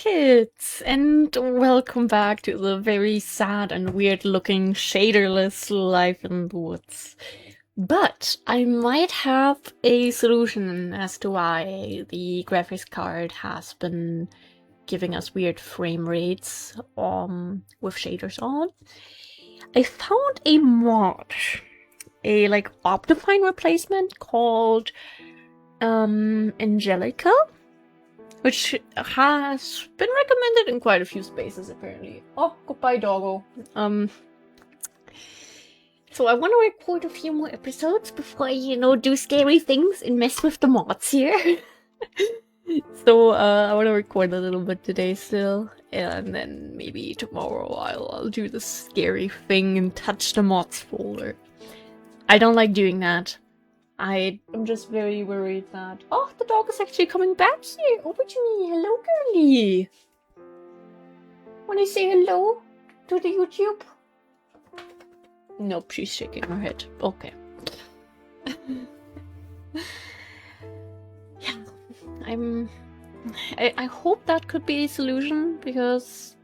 kids, and welcome back to the very sad and weird looking shaderless life in the woods. But I might have a solution as to why the graphics card has been giving us weird frame rates with shaders on. I found a mod, a Optifine replacement called Angelica, which has been recommended in quite a few spaces, apparently. Oh, goodbye, doggo. So I want to record a few more episodes before I, do scary things and mess with the mods here. So, I want to record a little bit today still, and then maybe tomorrow I'll do the scary thing and touch the mods folder. I don't like doing that. I'm just very worried that... Oh, the dog is actually coming back here! Over to me! Hello, girlie! Wanna say hello to the YouTube? Nope, she's shaking her head. Okay. Yeah, I hope that could be a solution, because...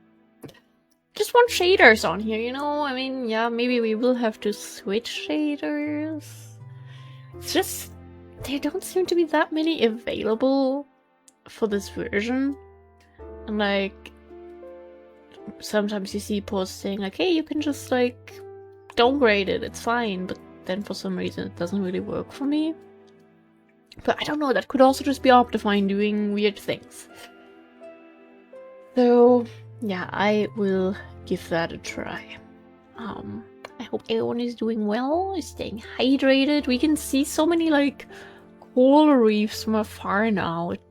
just want shaders on here, I mean, yeah, maybe we will have to switch shaders. It's just, there don't seem to be that many available for this version. And sometimes you see posts saying hey, you can just downgrade it, it's fine. But then for some reason it doesn't really work for me. But I don't know, that could also just be Optifine doing weird things. So yeah, I will give that a try. I hope everyone is doing well, is staying hydrated. We can see so many coral reefs from afar now. It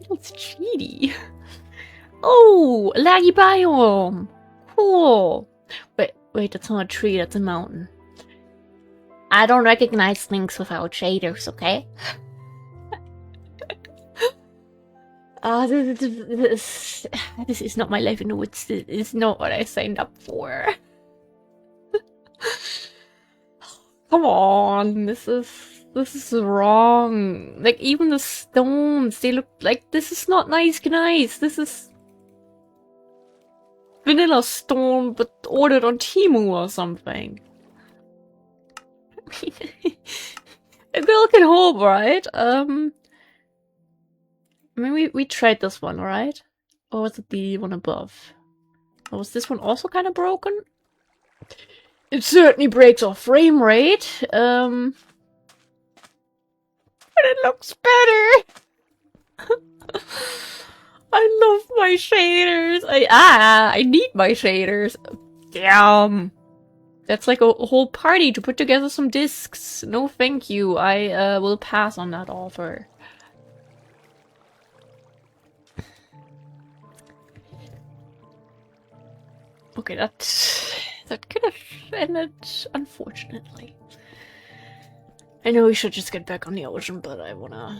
feels cheaty. Oh, a laggy biome. Cool. Wait, that's not a tree, that's a mountain. I don't recognize things without shaders, okay? This is not my life in the woods. This is not what I signed up for. Come on, this is wrong. Even the stones, they look this is not nice. This is vanilla stone, but ordered on Temu or something. I mean, a girl can hope, right? I mean, we tried this one, right? Or was it the one above? Or was this one also kind of broken? It certainly breaks our frame rate. But it looks better. I love my shaders. I need my shaders. Damn. That's like a whole party to put together some discs. No, thank you. I will pass on that offer. Okay, that could have ended unfortunately. I know we should just get back on the ocean, but I wanna,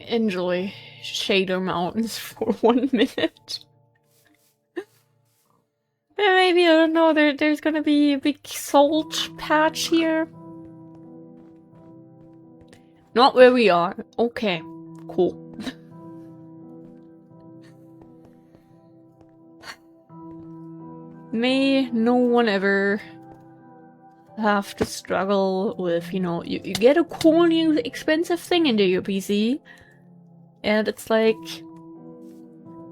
enjoy shader mountains for 1 minute. Maybe, I don't know, there's gonna be a big salt patch here. Not where we are. Okay, cool. May no one ever have to struggle with, you get a cool new expensive thing into your PC, and it's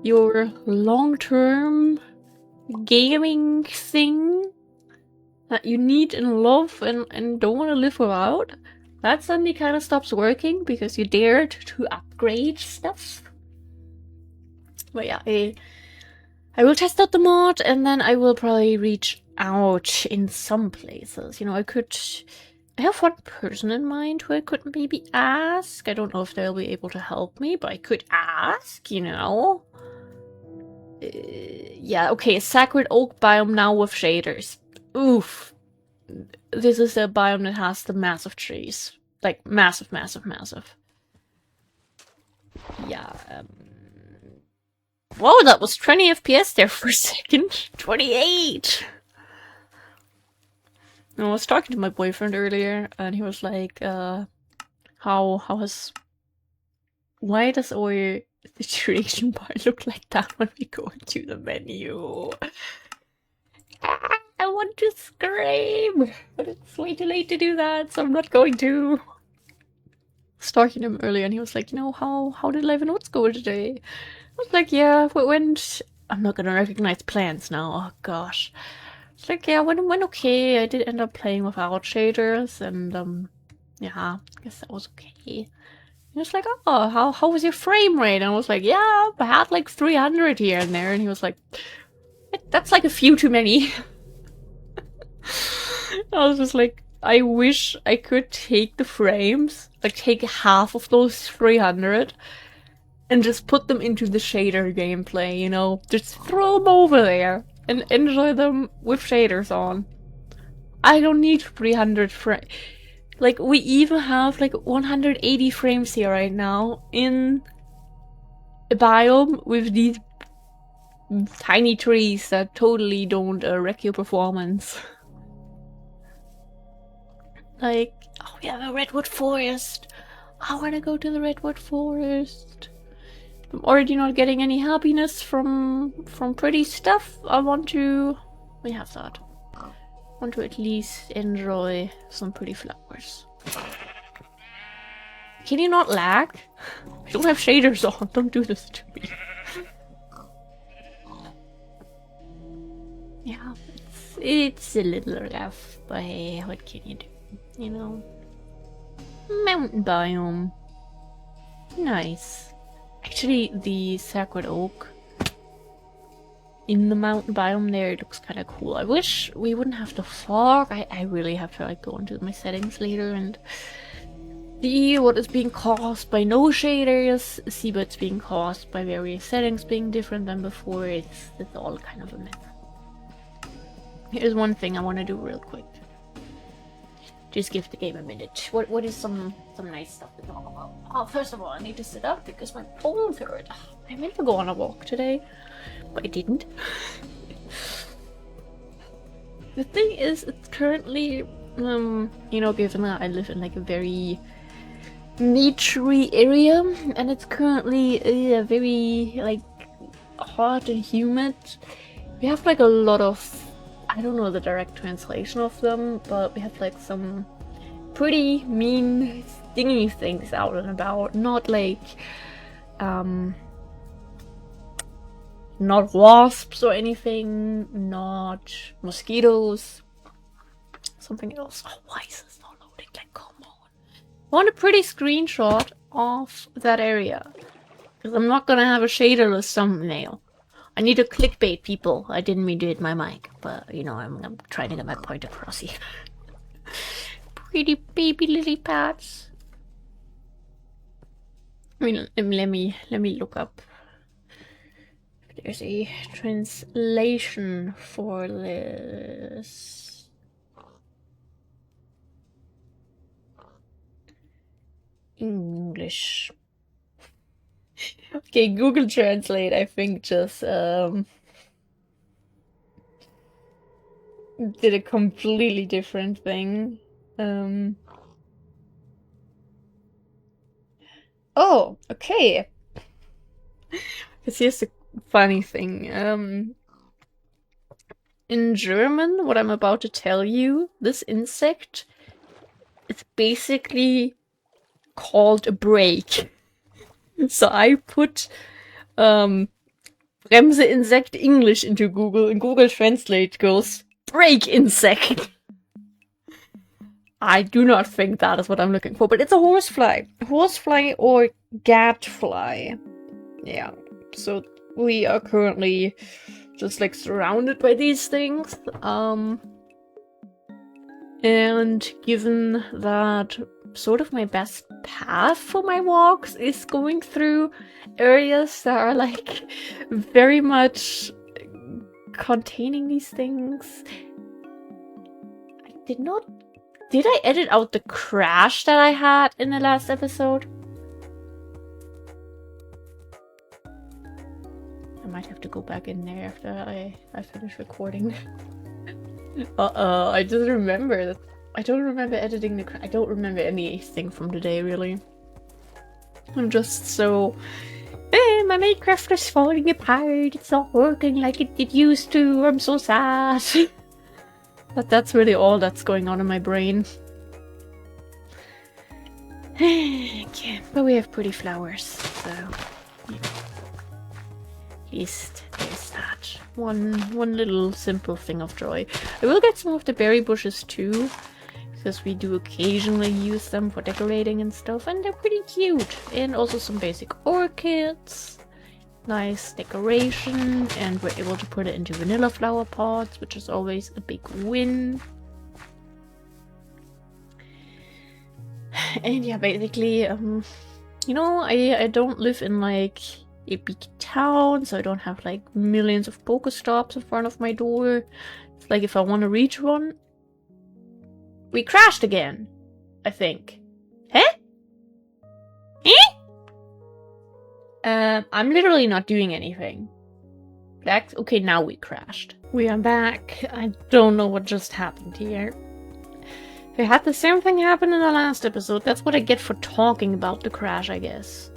your long-term gaming thing that you need and love and don't want to live without. That suddenly kind of stops working because you dared to upgrade stuff. But yeah, I will test out the mod, and then I will probably reach out in some places. I have one person in mind who I could maybe ask. I don't know if they'll be able to help me, but I could ask, Yeah, okay, a sacred oak biome now with shaders. Oof. This is a biome that has the massive trees. Massive, massive, massive. Yeah, Whoa, that was 20 FPS there for a second. 28! I was talking to my boyfriend earlier, and he was like, why does our situation bar look like that when we go into the menu. I want to scream, but it's way too late to do that, so I'm not going to. I was talking to him earlier and he was like, you know, how did Live and Oats go today? I was like, yeah, it went... I'm not gonna recognize plants now, oh gosh. It's like, yeah, went okay. I did end up playing without shaders, and yeah, I guess that was okay. He was like, oh, how was your frame rate? And I was like, yeah, I had like 300 here and there. And he was like, that's like a few too many. I was just like, I wish I could take the frames, like take half of those 300 and just put them into the shader gameplay, you know? Just throw them over there and enjoy them with shaders on. I don't need 300 frames. Like, we even have like 180 frames here right now in a biome with these tiny trees that totally don't wreck your performance. Like, oh, we have a redwood forest. I want to go to the redwood forest. I'm already not getting any happiness from pretty stuff. I want to... We have that. I want to at least enjoy some pretty flowers. Can you not lag? I don't have shaders on. Don't do this to me. Yeah, it's a little rough, but hey, what can you do? You know? Mountain biome. Nice. Actually, the sacred oak in the mountain biome there, it looks kind of cool. I wish we wouldn't have the fog. I really have to like go into my settings later and see what is being caused by no shaders, see what's being caused by various settings being different than before. It's all kind of a mess. Here's one thing I want to do real quick. Just give the game a minute. What is some nice stuff to talk about? Oh, first of all, I need to sit up because my bones hurt. I meant to go on a walk today, but I didn't. The thing is, it's currently, you know, given that I live in like a very naturey area, and it's currently very like hot and humid. We have like a lot of, I don't know the direct translation of them, but we have like some pretty mean stingy things out and about. Not like not wasps or anything, not mosquitoes, something else. Oh, why is this not loading? Like, come on. I want a pretty screenshot of that area, because I'm not gonna have a shaderless thumbnail. I need to clickbait people. I didn't mean to hit my mic, but you know, I'm trying to get my point across here. Pretty baby lily pads. I mean, let me look up if there's a translation for this. English. Okay, Google Translate, I think, just did a completely different thing. Oh, okay. Because here's the funny thing. In German, what I'm about to tell you, this insect is basically called a break. So I put Bremse insect English into Google, and Google Translate goes break insect. I do not think that is what I'm looking for, but it's a horsefly. Horsefly or gadfly. Yeah, so we are currently just like surrounded by these things. And given that sort of my best path for my walks is going through areas that are like very much containing these things, did I edit out the crash that I had in the last episode? I might have to go back in there after I finish recording. I just remember that I don't remember editing the I don't remember anything from today, really. I'm just so my Minecraft is falling apart. It's not working like it used to. I'm so sad. But that's really all that's going on in my brain. Okay, but we have pretty flowers, so yeah. At least there's that. One little simple thing of joy. I will get some of the berry bushes too, because we do occasionally use them for decorating and stuff, and they're pretty cute. And also some basic orchids. Nice decoration, and we're able to put it into vanilla flower pots, which is always a big win. And yeah, basically, you know, I don't live in like a big town, so I don't have like millions of Pokestops in front of my door. It's like if I want to reach one. We crashed again, I think. Huh? I'm literally not doing anything. Okay, now we crashed. We are back. I don't know what just happened here. We had the same thing happen in the last episode. That's what I get for talking about the crash, I guess.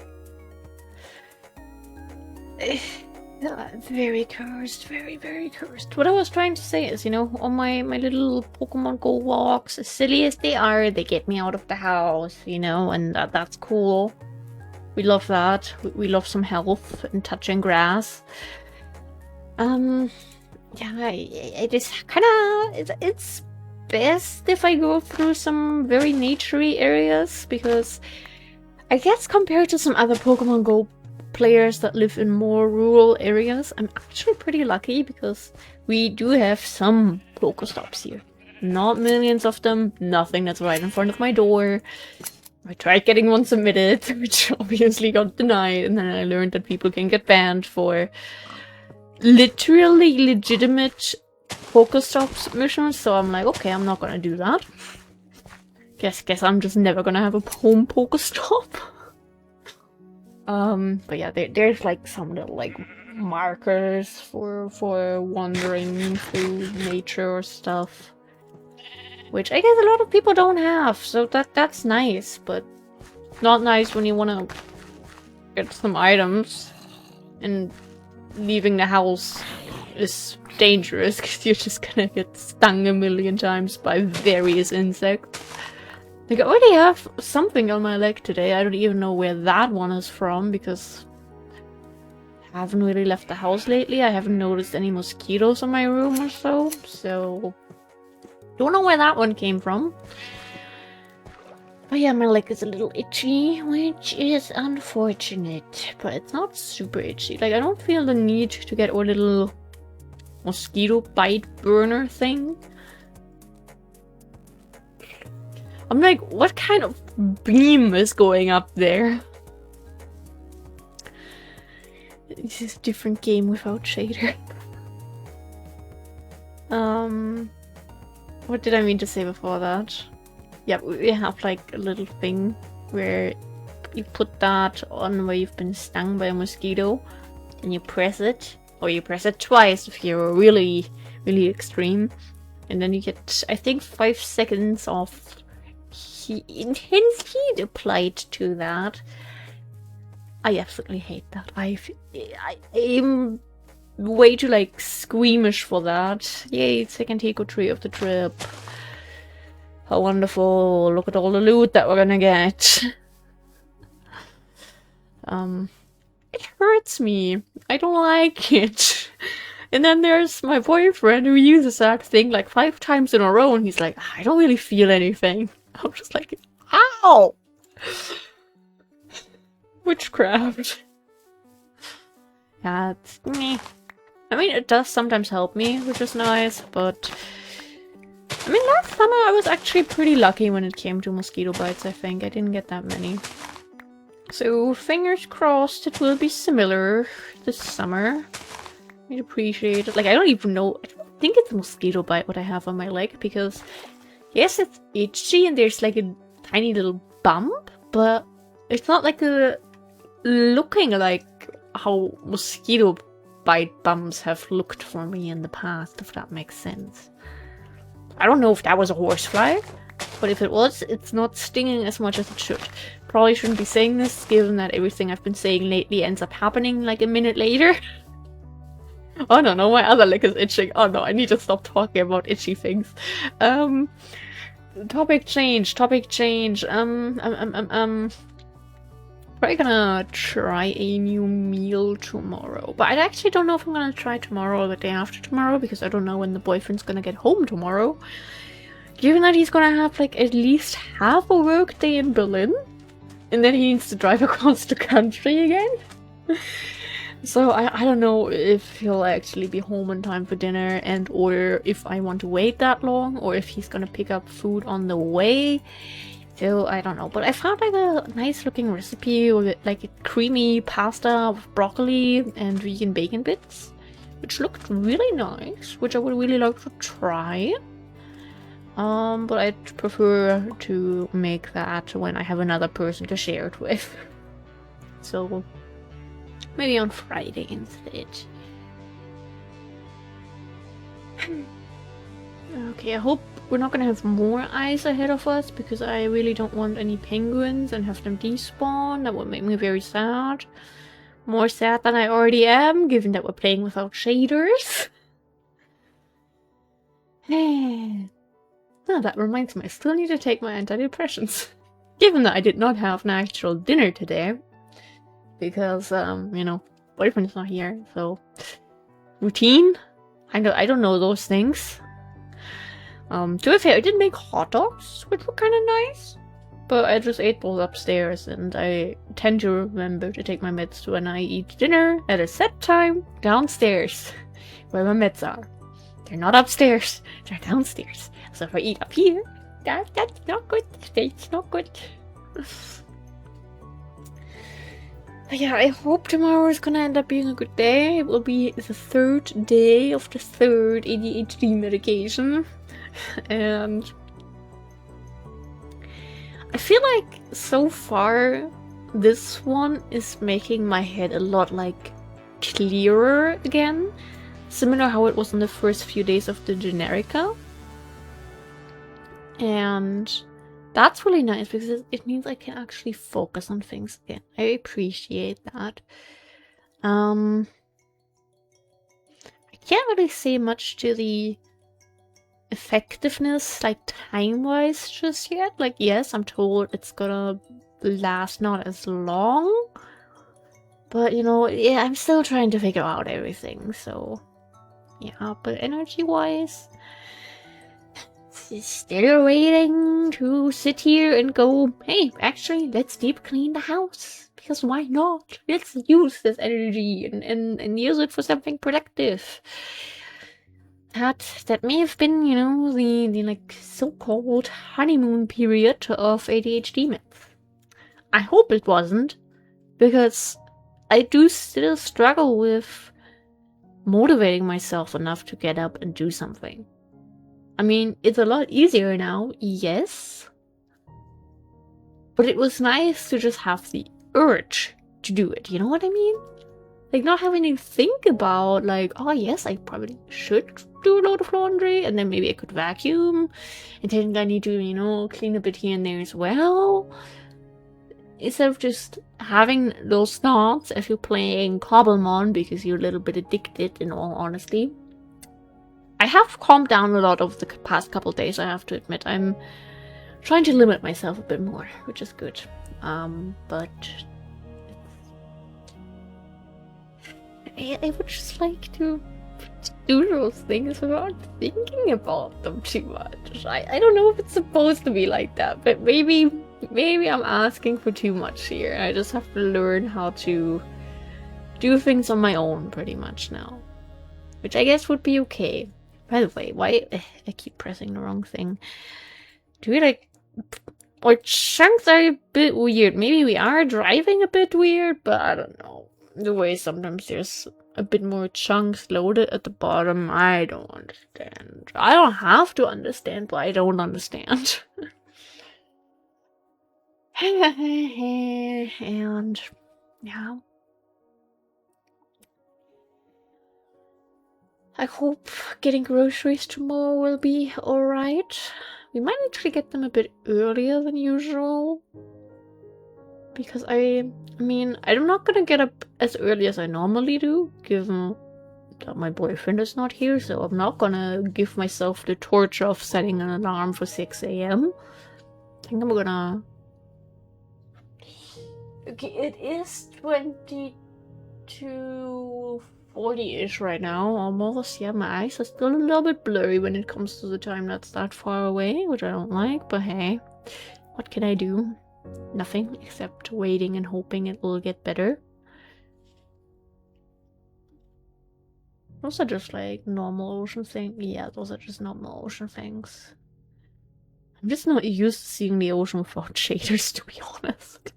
Very cursed. Very, very cursed. What I was trying to say is, you know, on my little Pokemon Go walks, as silly as they are, they get me out of the house, you know, and that's cool. We love that. We love some health and touching grass. Yeah, it is kind of... It's best if I go through some very naturey areas, because I guess compared to some other Pokemon Go players that live in more rural areas, I'm actually pretty lucky because we do have some Pokestops here. Not millions of them, nothing that's right in front of my door. I tried getting one submitted, which obviously got denied, and then I learned that people can get banned for literally legitimate Pokestop submissions, so I'm like, okay, I'm not gonna do that. Guess I'm just never gonna have a home Pokestop. But yeah, there's like some little like markers for wandering through nature or stuff, which I guess a lot of people don't have, so that's nice, but not nice when you want to get some items and leaving the house is dangerous because you're just gonna get stung a million times by various insects. Like, I already have something on my leg today. I don't even know where that one is from because I haven't really left the house lately. I haven't noticed any mosquitoes in my room or so don't know where that one came from. But yeah, my leg is a little itchy, which is unfortunate. But it's not super itchy. Like, I don't feel the need to get a little mosquito bite burner thing. I'm like, what kind of beam is going up there? This is a different game without shader. What did I mean to say before that? Yeah, we have like a little thing where you put that on where you've been stung by a mosquito, and you press it, or you press it twice if you're really, really extreme, and then you get, I think, 5 seconds of intense heat applied to that. I absolutely hate that. I am way too like squeamish for that. Yay, second Eco Tree of the trip. How wonderful. Look at all the loot that we're gonna get. It hurts me. I don't like it. And then there's my boyfriend who uses that thing like 5 times in a row, and he's like, I don't really feel anything. I'm just like, ow! Witchcraft. Yeah, it's meh. I mean, it does sometimes help me, which is nice, but... I mean, last summer I was actually pretty lucky when it came to mosquito bites, I think. I didn't get that many. So, fingers crossed it will be similar this summer. I'd appreciate it. Like, I don't even know... I don't think it's a mosquito bite what I have on my leg, because... Yes, it's itchy and there's like a tiny little bump, but it's not like a... looking like how mosquito bite bumps have looked for me in the past, if that makes sense. I don't know if that was a horsefly, but if it was, it's not stinging as much as it should. Probably shouldn't be saying this, given that everything I've been saying lately ends up happening like a minute later. Oh no, my other leg is itching. Oh no, I need to stop talking about itchy things. Topic change. Probably gonna try a new meal tomorrow. But I actually don't know if I'm gonna try tomorrow or the day after tomorrow, because I don't know when the boyfriend's gonna get home tomorrow. Given that he's gonna have like at least half a work day in Berlin, and then he needs to drive across the country again. So I don't know if he'll actually be home in time for dinner, and or if I want to wait that long, or if he's gonna pick up food on the way. So I don't know. But I found like a nice looking recipe with like a creamy pasta with broccoli and vegan bacon bits, which looked really nice, which I would really like to try. But I'd prefer to make that when I have another person to share it with. So maybe on Friday instead. Okay, I hope we're not gonna have more ice ahead of us, because I really don't want any penguins and have them despawn. That would make me very sad. More sad than I already am, given that we're playing without shaders. Oh, that reminds me, I still need to take my antidepressants. Given that I did not have an actual dinner today, because, you know, boyfriend's not here, so... Routine? I don't know those things. To be fair, I did make hot dogs, which were kind of nice. But I just ate those upstairs, and I tend to remember to take my meds when I eat dinner at a set time downstairs, where my meds are. They're not upstairs, they're downstairs. So if I eat up here, that's not good. That's not good. But yeah, I hope tomorrow is gonna end up being a good day. It will be the third day of the third ADHD medication. And I feel like so far this one is making my head a lot like clearer again. Similar how it was in the first few days of the Generica. And that's really nice, because it means I can actually focus on things again. I appreciate that. I can't really say much to the effectiveness, like time-wise, just yet. Like, yes, I'm told it's gonna last not as long. But, you know, yeah, I'm still trying to figure out everything, so... Yeah, but energy-wise... Still waiting to sit here and go, hey, actually, let's deep clean the house. Because why not? Let's use this energy and use it for something productive. That may have been, you know, the like so-called honeymoon period of ADHD meds. I hope it wasn't, because I do still struggle with motivating myself enough to get up and do something. I mean, it's a lot easier now, yes. But it was nice to just have the urge to do it, you know what I mean? Like, not having to think about, like, oh yes, I probably should do a load of laundry, and then maybe I could vacuum, and then I need to, you know, clean a bit here and there as well. Instead of just having those thoughts as you're playing Cobblemon, because you're a little bit addicted, in all honesty. I have calmed down a lot over the past couple of days, I have to admit. I'm trying to limit myself a bit more, which is good. But I would just like to do those things without thinking about them too much. I don't know if it's supposed to be like that, but maybe I'm asking for too much here. I just have to learn how to do things on my own pretty much now, which I guess would be okay. By the way, why I keep pressing the wrong thing? Do we like... Our chunks are a bit weird. Maybe we are driving a bit weird, but I don't know. The way sometimes there's a bit more chunks loaded at the bottom, I don't understand. I don't have to understand, but I don't understand. And... yeah. I hope getting groceries tomorrow will be alright. We might actually get them a bit earlier than usual. Because I mean, I'm not gonna get up as early as I normally do, given that my boyfriend is not here, so I'm not gonna give myself the torture of setting an alarm for 6 a.m. I think I'm gonna... Okay, it is 22:40-ish right now, almost. Yeah, my eyes are still a little bit blurry when it comes to the time that's that far away, which I don't like, but hey, what can I do? Nothing, except waiting and hoping it will get better. Those are just like normal ocean things. Yeah, those are just normal ocean things. I'm just not used to seeing the ocean without shaders, to be honest.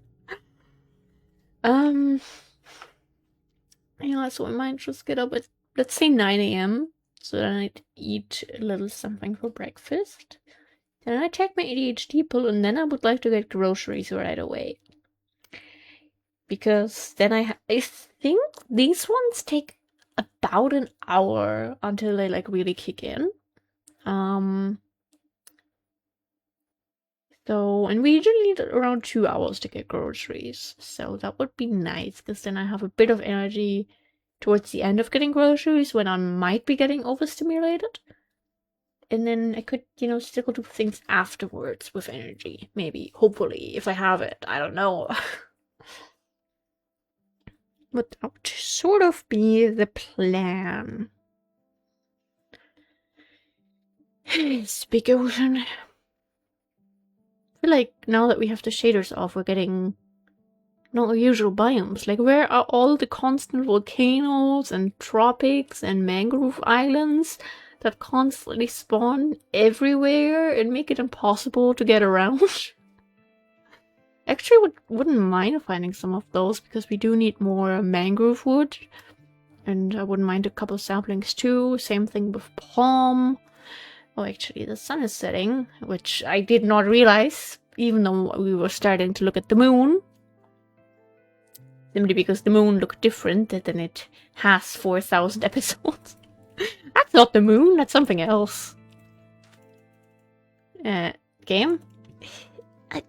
Yeah, so I might just get up at, let's say, 9 a.m. so that I'd eat a little something for breakfast. Then I take my ADHD pill, and then I would like to get groceries right away. Because then I think these ones take about an hour until they like really kick in. So, and we usually need around 2 hours to get groceries. So that would be nice, because then I have a bit of energy towards the end of getting groceries when I might be getting overstimulated. And then I could, you know, still do things afterwards with energy. Maybe, hopefully, if I have it. I don't know. But that would sort of be the plan. It's big ocean. I feel like now that we have the shaders off, we're getting not usual biomes. Like, where are all the constant volcanoes and tropics and mangrove islands that constantly spawn everywhere and make it impossible to get around? Actually, wouldn't mind finding some of those, because we do need more mangrove wood. And I wouldn't mind a couple saplings too. Same thing with palm. Oh, actually, the sun is setting, which I did not realize, even though we were starting to look at the moon. Simply because the moon looked different than it has 4,000 episodes. That's not the moon, that's something else. Game? I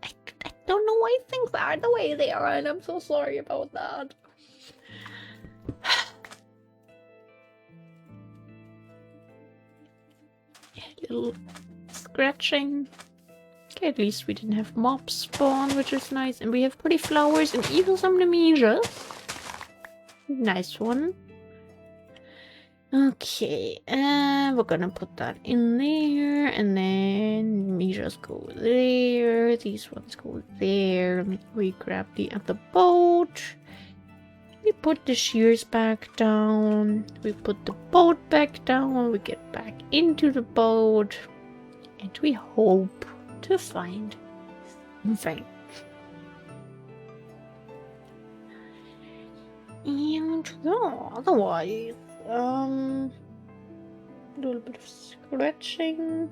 don't know why things are the way they are, and I'm so sorry about that. Little scratching. Okay, at least we didn't have mobs spawn, which is nice. And we have pretty flowers and even some Nemesias. Nice one. Okay, and we're gonna put that in there, and then Nemesias go there, these ones go there. We grab the other boat. We put the shears back down. We put the boat back down. We get back into the boat. And we hope to find something. And yeah, otherwise, a little bit of scratching.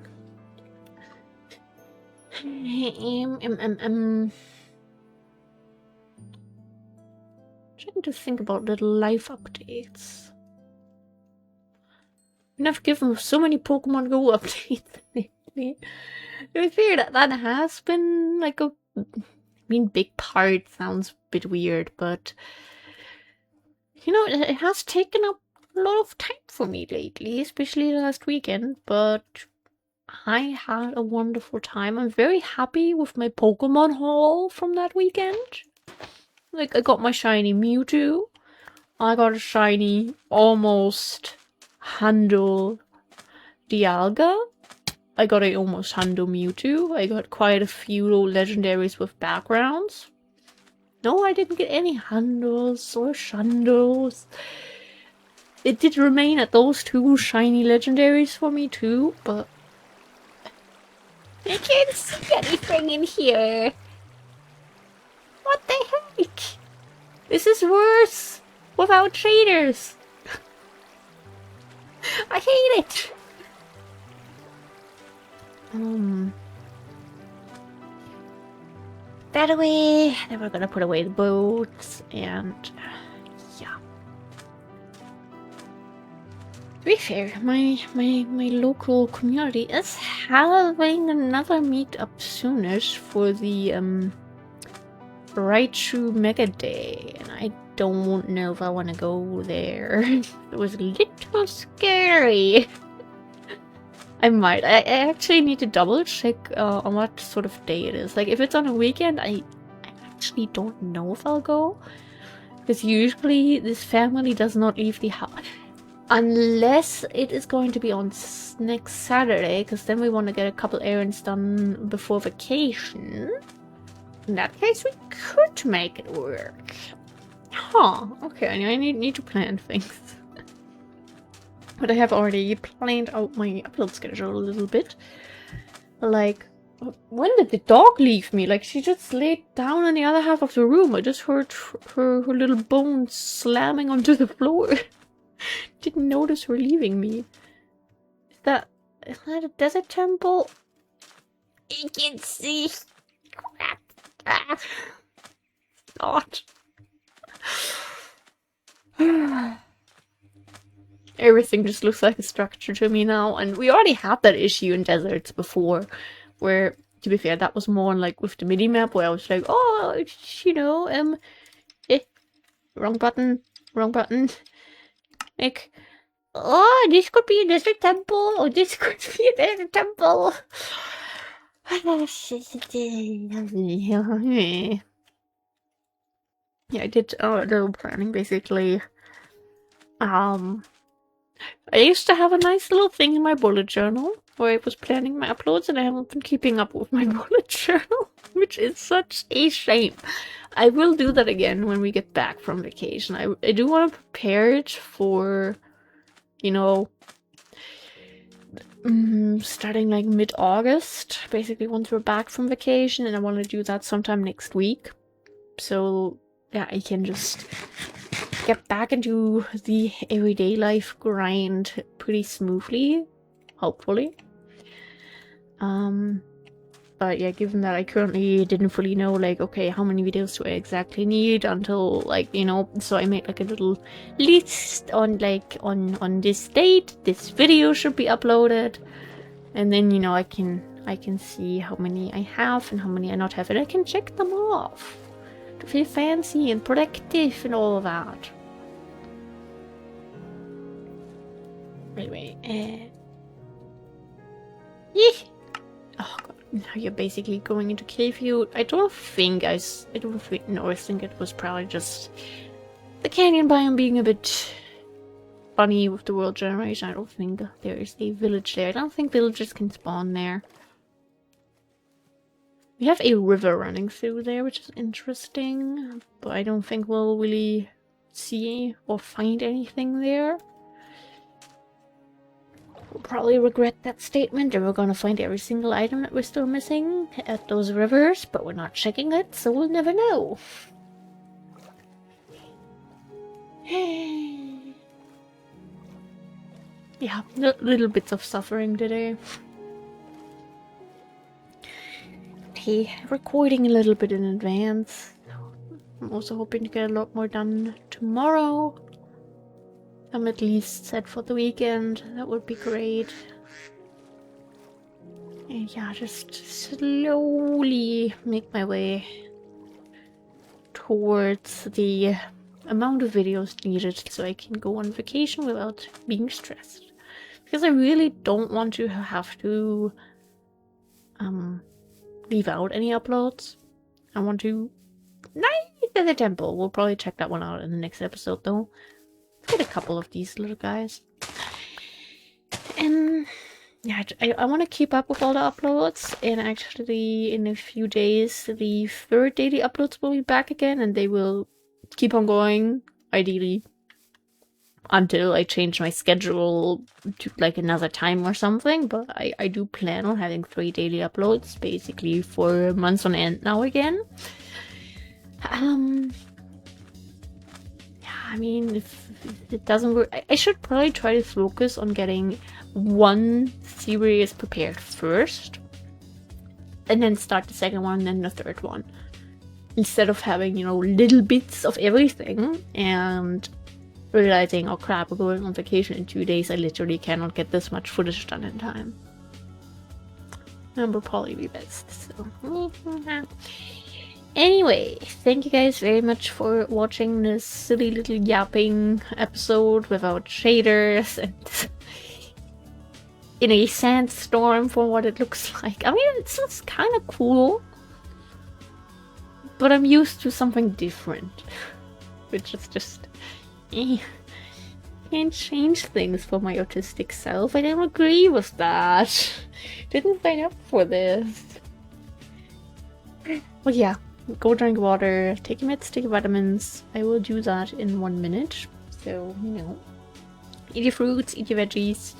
Trying to think about little life updates. And I've given so many Pokemon Go updates lately. To be fair, that has been like a... I mean, big part sounds a bit weird, but... You know, it has taken up a lot of time for me lately, especially last weekend, but... I had a wonderful time. I'm very happy with my Pokemon haul from that weekend. Like, I got my shiny Mewtwo. I got a shiny almost Handle Dialga. I got a almost Handle Mewtwo. I got quite a few legendaries with backgrounds. No, I didn't get any Handles or Shandles. It did remain at those two shiny legendaries for me too, but... I can't see anything in here. What the heck? This is worse without shaders. I hate it. That away. Then we're gonna put away the boats and yeah. To be fair, my local community is having another meetup soonish for the Raichu Mega Day, and I don't know if I want to go there. It was a little scary. I might. I actually need to double check on what sort of day it is. Like, if it's on a weekend, I actually don't know if I'll go. Because usually this family does not leave the house. Unless it is going to be on next Saturday, because then we want to get a couple errands done before vacation. In that case, we could make it work. Huh, okay, I need to plan things. But I have already planned out my upload schedule a little bit. Like, when did the dog leave me? Like, she just laid down in the other half of the room. I just heard her little bones slamming onto the floor. Didn't notice her leaving me. Is that a desert temple? I can see. Crap. Ah. Not. Everything just looks like a structure to me now, and we already had that issue in deserts before, where, to be fair, that was more like with the mini-map, where I was like, oh, you know, wrong button, like, oh, this could be a desert temple, or this could be a desert temple. Yeah, I did a little planning, basically. I used to have a nice little thing in my bullet journal where I was planning my uploads, and I haven't been keeping up with my bullet journal, which is such a shame. I will do that again when we get back from vacation. I do want to prepare it for, you know, starting like mid-August, basically once we're back from vacation, and I want to do that sometime next week. So, yeah, I can just get back into the everyday life grind pretty smoothly, hopefully. But yeah, given that I currently didn't fully know, like, okay, how many videos do I exactly need until, like, you know, so I made like a little list on, like, on this date, this video should be uploaded, and then, you know, I can see how many I have and how many I not have, and I can check them off to feel fancy and productive and all of that. Anyway, oh god, now you're basically going into cave view. I think it was probably just the canyon biome being a bit funny with the world generation. I don't think there is a village there. I don't think villagers can spawn there. We have a river running through there, which is interesting, but I don't think we'll really see or find anything there. We'll probably regret that statement, and we're gonna find every single item that we're still missing at those rivers, but we're not checking it, so we'll never know. Yeah, little bits of suffering today. Hey, recording a little bit in advance. I'm also hoping to get a lot more done tomorrow. I'm at least set for the weekend. That would be great. And yeah, just slowly make my way towards the amount of videos needed so I can go on vacation without being stressed. Because I really don't want to have to leave out any uploads. I want to... Nice at the temple. We'll probably check that one out in the next episode though. Let's get a couple of these little guys. And yeah, I want to keep up with all the uploads, and actually in a few days the third daily uploads will be back again, and they will keep on going, ideally, until I change my schedule to like another time or something. But I do plan on having 3 daily uploads basically for months on end now again. I mean, if it doesn't work, I should probably try to focus on getting one series prepared first, and then start the second one and then the third one, instead of having, you know, little bits of everything and realizing, oh crap, we're going on vacation in 2 days, I literally cannot get this much footage done in time. That will probably be best, so... Anyway, thank you guys very much for watching this silly little yapping episode without shaders and in a sandstorm for what it looks like. I mean, it's just kind of cool, but I'm used to something different, which is just can't change things for my autistic self. I don't agree with that. Didn't sign up for this. But yeah, go drink water, take your meds, take your vitamins. I will do that in 1 minute. So, you know, eat your fruits, eat your veggies.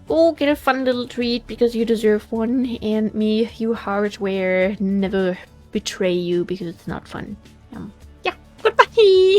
Go get a fun little treat because you deserve one. And may your hardware never betray you because it's not fun. Yeah, goodbye!